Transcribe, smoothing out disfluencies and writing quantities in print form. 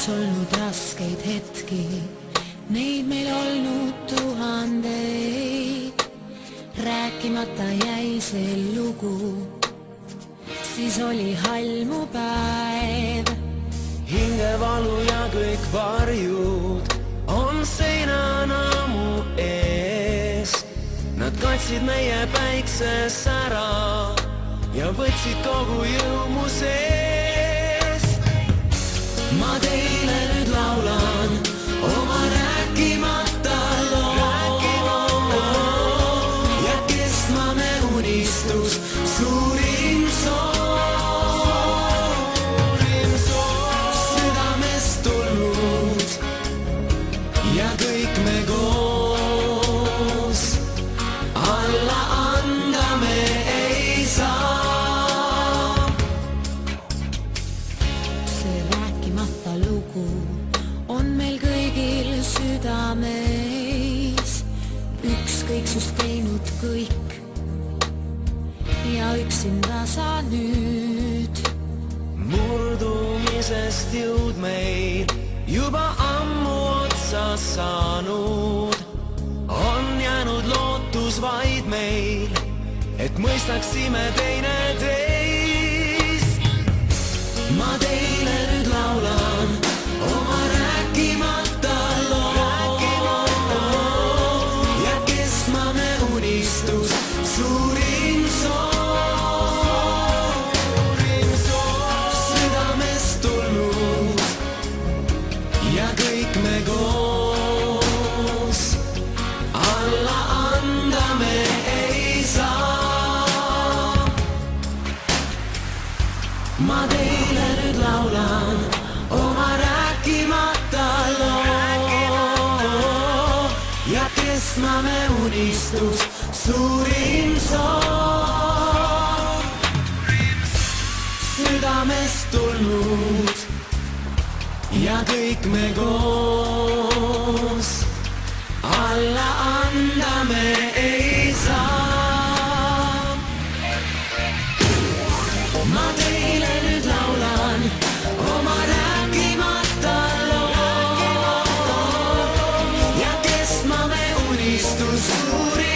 olnud raskeid hetki, neid meil olnud tuhandeid. Rääkimata jäi see lugu, siis oli halmupäev. Hingevalu ja kõik varjud on seinana mu ees. Nad katsid meie päikses ära ja võtsid kogu jõu mu sees. Ma teile nüüd laulan oma rääkimata loo ja kestmame unistus, suurim soov südamest tulnud ja kõik me koos alla anda me ei saa. See rääkimata lugu on meil kõigil südameis, ükskõiksust teinud kõik ja üksinda sa nüüd. Murdumisest jõud meil juba ammu otsa saanud, on jäänud lootus vaid meil, et mõistaksime teineteist. Ma teile nüüd laulan oma rääkimata loo ja kestmame unistus, suurim soov südamest tulnud ja kõik me koos alla anda me ei saa. Ma teile nüüd laulan oma rääkimata loo ja kestmame unistus, suurim soov südamest tulnud ja kõik me koos alla anda me ei saa. Ma teile nüüd laulan oma rääkimata loo ja kestmame unistus, suurim